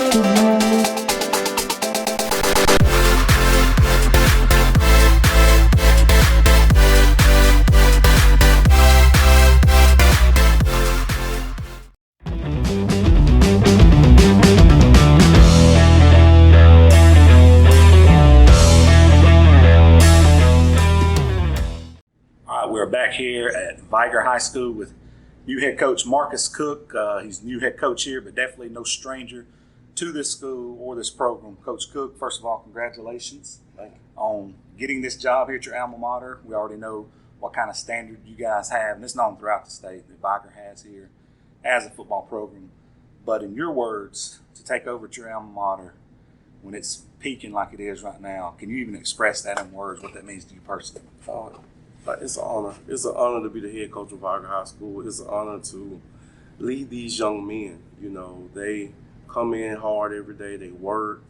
We're back here at Vigor High School with new head coach Markus Cook. He's new head coach here, but definitely no stranger to this school or this program. Coach Cook, first of all, congratulations on getting this job here at your alma mater. We already know what kind of standard you guys have, and it's known throughout the state that Vigor has here as a football program. But in your words, to take over at your alma mater when it's peaking like it is right now, can you even express that in words, what that means to you personally? It's an honor. It's an honor to be the head coach of Vigor High School. It's an honor to lead these young men. You know, they come in hard every day. They work.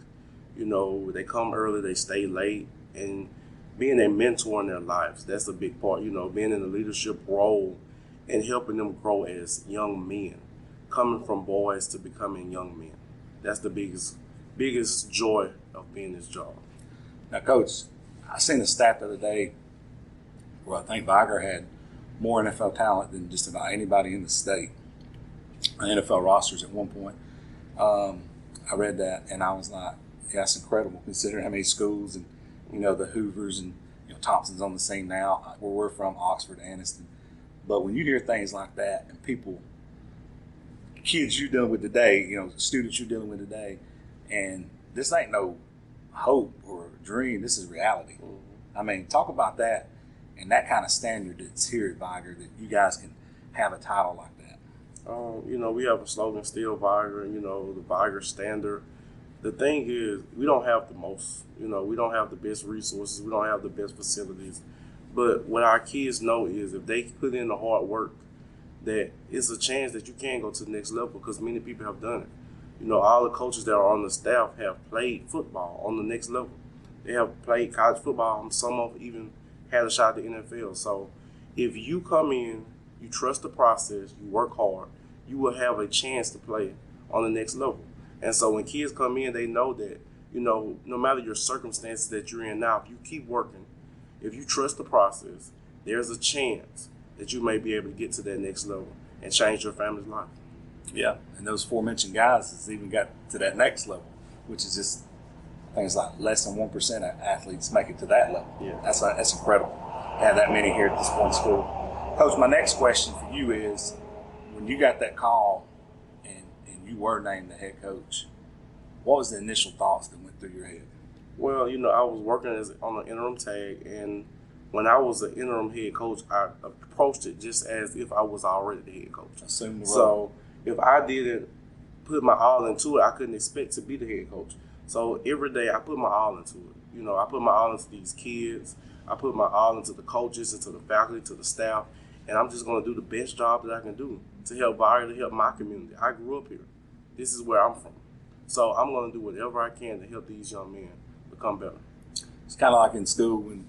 You know, they come early. They stay late. And being a mentor in their lives, that's a big part. You know, being in a leadership role and helping them grow as young men, coming from boys to becoming young men. That's the biggest joy of being this job. Now, Coach, I seen the stat the other day. Well, I think Vigor had more NFL talent than just about anybody in the state. NFL rosters at one point. I read that and I was like, yeah, that's incredible considering how many schools and, you know, the Hoovers and, you know, Thompson's on the scene now, where we're from, Oxford, Anniston. But when you hear things like that and people, kids you're dealing with today, you know, students you're dealing with today, and this ain't no hope or dream, this is reality. I mean, talk about that. And that kind of standard that's here at Vigor, that you guys can have a title like that. You know, we have a slogan, still Vigor, you know, the Vigor standard. The thing is, we don't have the most, you know, we don't have the best resources, we don't have the best facilities. But what our kids know is if they put in the hard work, that it's a chance that you can go to the next level, because many people have done it. You know, all the coaches that are on the staff have played football on the next level. They have played college football, and some of them even had a shot at the NFL. So if you come in, you trust the process, you work hard, you will have a chance to play on the next level. And so when kids come in, they know that, you know, no matter your circumstances that you're in now, if you keep working, if you trust the process, there's a chance that you may be able to get to that next level and change your family's life. Yeah, and those aforementioned guys has even got to that next level, which is just, I think it's like less than 1% of athletes make it to that level. Yeah. That's incredible. Have that many here at this one school. Coach, my next question for you is, when you got that call and you were named the head coach, what was the initial thoughts that went through your head? Well, you know, I was working on an interim tag, and when I was an interim head coach, I approached it just as if I was already the head coach. Assume the role. So if I didn't put my all into it, I couldn't expect to be the head coach. So every day I put my all into it. You know, I put my all into these kids. I put my all into the coaches, into the faculty, to the staff, and I'm just going to do the best job that I can do to help Vigor, to help my community. I grew up here. This is where I'm from. So I'm going to do whatever I can to help these young men become better. It's kind of like in school when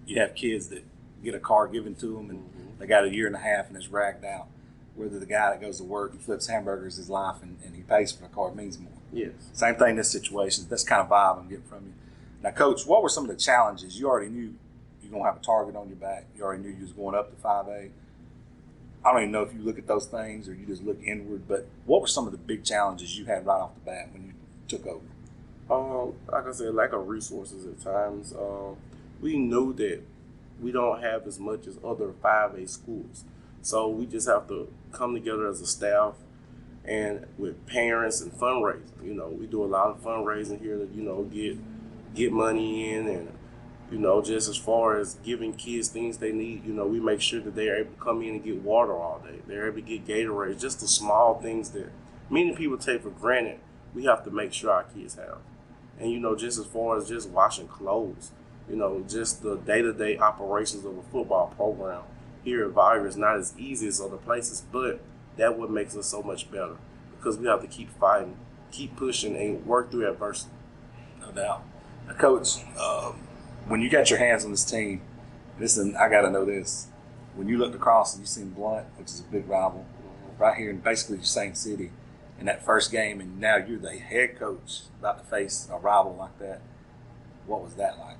you have kids that get a car given to them and they got a year and a half and it's ragged out. Whether the guy that goes to work and flips hamburgers his life and he pays for the car, it means more. Yes. Same thing in this situation. That's kind of vibe I'm getting from you. Now, Coach, what were some of the challenges? You already knew you're going to have a target on your back. You already knew you was going up to 5A. I don't even know if you look at those things or you just look inward, but what were some of the big challenges you had right off the bat when you took over? Like I said, lack of resources at times. We knew that we don't have as much as other 5A schools. So we just have to come together as a staff and with parents and fundraising. You know, we do a lot of fundraising here to, you know, get money in, and, you know, just as far as giving kids things they need, you know, we make sure that they're able to come in and get water all day. They're able to get Gatorade, just the small things that many people take for granted, we have to make sure our kids have. And, you know, just as far as just washing clothes, you know, just the day-to-day operations of a football program here at Vigor is not as easy as other places, but that's what makes us so much better, because we have to keep fighting, keep pushing, and work through adversity. No doubt. Now, Coach, when you got your hands on this team, listen, I got to know this. When you looked across and you seen Blunt, which is a big rival, right here in basically the same city, in that first game, and now you're the head coach about to face a rival like that. What was that like?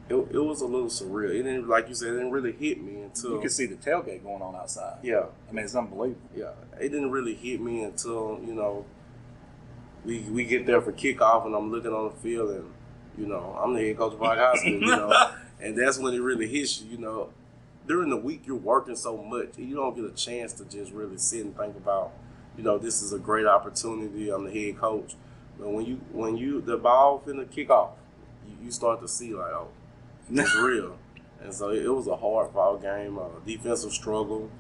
It was a little surreal. It didn't, like you said, it didn't really hit me until you could see the tailgate going on outside. Yeah, I mean, it's unbelievable. Yeah, it didn't really hit me until we get there for kickoff, and I'm looking on the field, and I'm the head coach of Vigor High School, and that's when it really hits you. During the week you're working so much, you don't get a chance to just really sit and think about, this is a great opportunity. I'm the head coach, but when you the ball finna kick off, you start to see like, oh, it's real. And so it was a hard ball game, defensive struggle,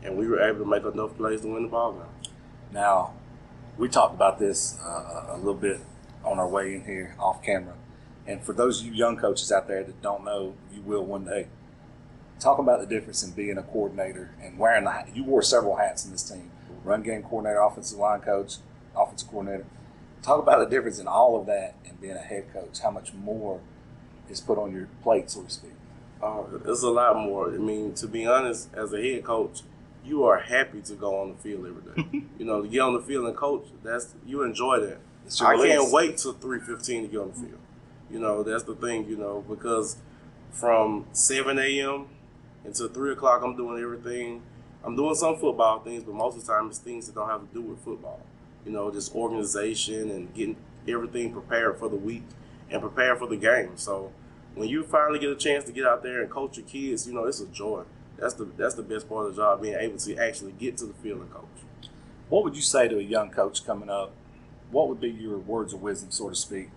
and we were able to make enough plays to win the ball game. Now, we talked about this a little bit on our way in here off camera. And for those of you young coaches out there that don't know, you will one day. Talk about the difference in being a coordinator and wearing the hat. You wore several hats in this team. Run game coordinator, offensive line coach, offensive coordinator. Talk about the difference in all of that and being a head coach. How much more is put on your plate, so to speak? It's a lot more. I mean, to be honest, as a head coach, you are happy to go on the field every day. To get on the field and coach, you enjoy that. I can't wait till 3:15 to get on the field. That's the thing, because from 7 a.m. until 3 o'clock, I'm doing everything. I'm doing some football things, but most of the time it's things that don't have to do with football. Just organization and getting everything prepared for the week and prepared for the game. So when you finally get a chance to get out there and coach your kids, it's a joy. That's the best part of the job, being able to actually get to the field and coach. What would you say to a young coach coming up? What would be your words of wisdom, so to speak,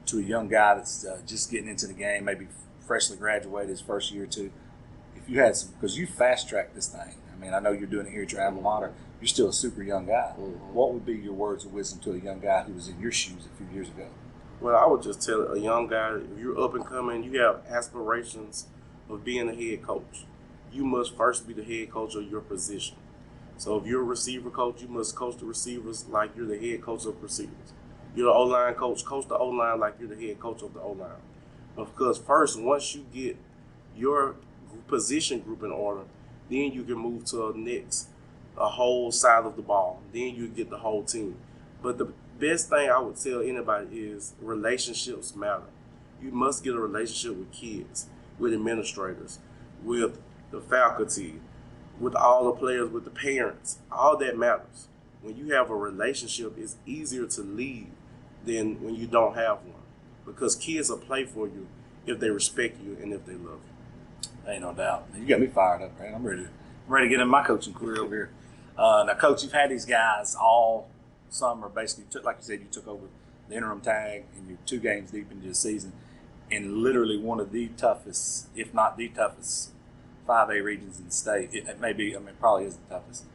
to a young guy that's just getting into the game, maybe freshly graduated his first year or two? If you had some, because you fast-tracked this thing. I mean, I know you're doing it here at your alma mater. You're still a super young guy. Mm-hmm. What would be your words of wisdom to a young guy who was in your shoes a few years ago? Well, I would just tell a young guy, if you're up and coming, you have aspirations of being a head coach. You must first be the head coach of your position. So if you're a receiver coach, you must coach the receivers like you're the head coach of receivers. You're the O-line coach the O-line like you're the head coach of the O-line. Because first, once you get your position group in order, then you can move to a whole side of the ball. Then you get the whole team. But the best thing I would tell anybody is relationships matter. You must get a relationship with kids, with administrators, with the faculty, with all the players, with the parents. All that matters. When you have a relationship, it's easier to lead than when you don't have one. Because kids will play for you if they respect you and if they love you. Ain't no doubt. You got me fired up, man. I'm ready to get in my coaching career over here. Now, Coach, you've had these guys all summer. Basically, like you said, you took over the interim tag and you're 2 games deep into the season, and literally one of the toughest, if not the toughest, 5A regions in the state. It may be, probably is the toughest.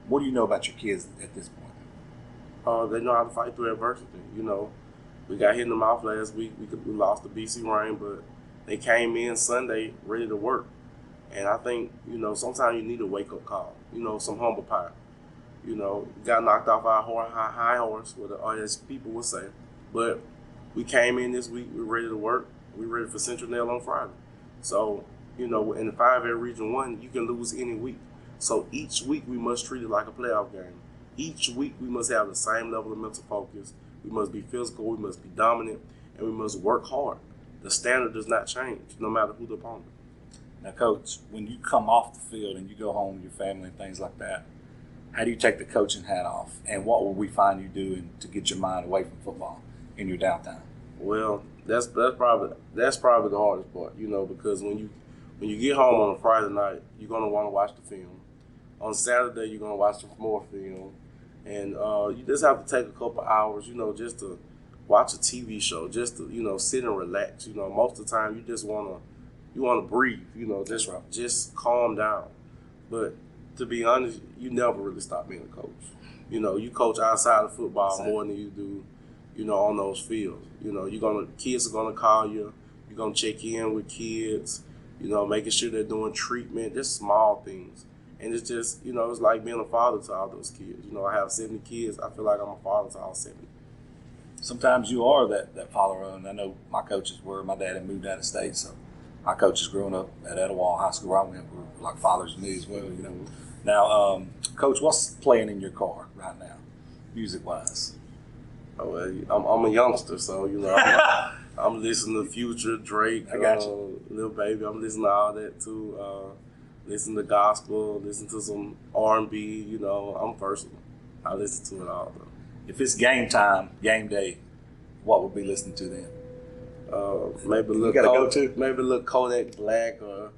What do you know about your kids at this point? They know how to fight through adversity. We got hit in the mouth last week. We lost the BC Rain, but they came in Sunday ready to work. And I think, sometimes you need a wake-up call, some humble pie. Got knocked off our high horse, as people would say. But we came in this week, we're ready to work. We're ready for Central Nail on Friday. So, in the 5A Region 1, you can lose any week. So each week we must treat it like a playoff game. Each week we must have the same level of mental focus. We must be physical, we must be dominant, and we must work hard. The standard does not change, no matter who the opponent. Now, Coach, when you come off the field and you go home with your family and things like that, how do you take the coaching hat off? And what will we find you doing to get your mind away from football in your downtime? Well, that's probably the hardest part, because when you get home on a Friday night, you're gonna want to watch the film. On Saturday, you're gonna watch some more film, and you just have to take a couple hours, just to watch a TV show, just to sit and relax. Most of the time you just wanna breathe, just calm down. But to be honest, you never really stop being a coach. You coach outside of football more than you do, on those fields. Kids are gonna call you. You're gonna check in with kids. Making sure they're doing treatment, just small things. And it's just, it's like being a father to all those kids. I have 70 kids. I feel like I'm a father to all 70. Sometimes you are that father, and I know my coaches were. My dad had moved out of state, so my coaches growing up at Etowah High School where I went were like fathers to me as well, Now, Coach, what's playing in your car right now? music-wise? Oh, well, I'm a youngster, so I'm listening to Future, Drake, I got you. Lil Baby. I'm listening to all that too. Listen to gospel, listen to some R&B. I'm versatile. I listen to it all though. If it's game time, game day, what would we listen to then? Maybe a little maybe a little Kodak Black, or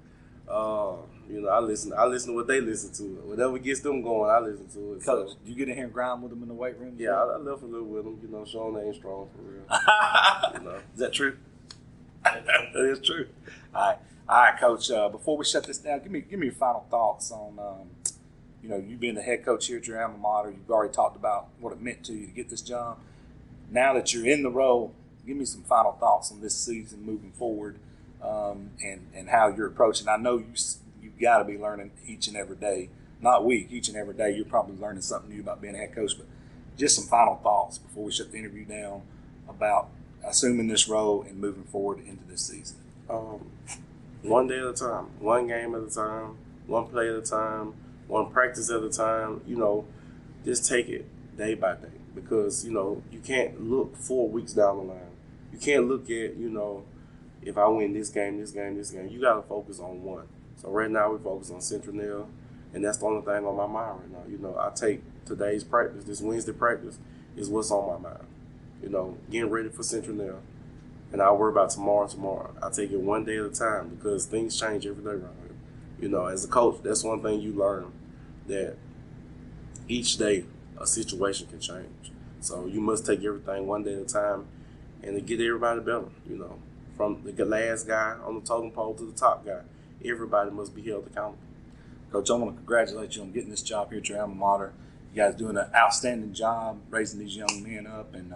I listen to what they listen to. Whatever gets them going, I listen to it. Coach, do you get in here and grind with them in the weight room? Yeah, I left a little with them. Showing they ain't strong for real. Is that true? That is true. All right, Coach. Before we shut this down, give me your final thoughts on you being the head coach here at your alma mater. You've already talked about what it meant to you to get this job. Now that you're in the role, give me some final thoughts on this season moving forward, and how you're approaching. I know you've got to be learning each and every day, not week, each and every day. You're probably learning something new about being a head coach. But just some final thoughts before we shut the interview down about assuming this role and moving forward into this season. One day at a time, one game at a time, one play at a time, one practice at a time. Just take it day by day, because you can't look 4 weeks down the line. You can't look at if I win this game. You got to focus on one. So right now we focus on Central, and that's the only thing on my mind right now. I take today's practice, this Wednesday practice, is what's on my mind. Getting ready for Central, and I'll worry about tomorrow. I take it one day at a time, because things change every day around here. As a coach, that's one thing you learn, that each day a situation can change. So you must take everything one day at a time, and to get everybody better. From the last guy on the totem pole to the top guy, everybody must be held accountable. Coach, I want to congratulate you on getting this job here at your alma mater. You guys doing an outstanding job raising these young men up and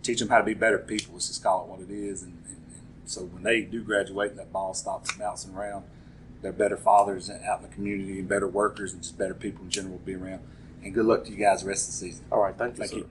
teach them how to be better people. Let's just call it what it is. And so when they do graduate, that ball stops bouncing around. They're better fathers out in the community, and better workers, and just better people in general to be around. And good luck to you guys the rest of the season. All right, thank you, sir.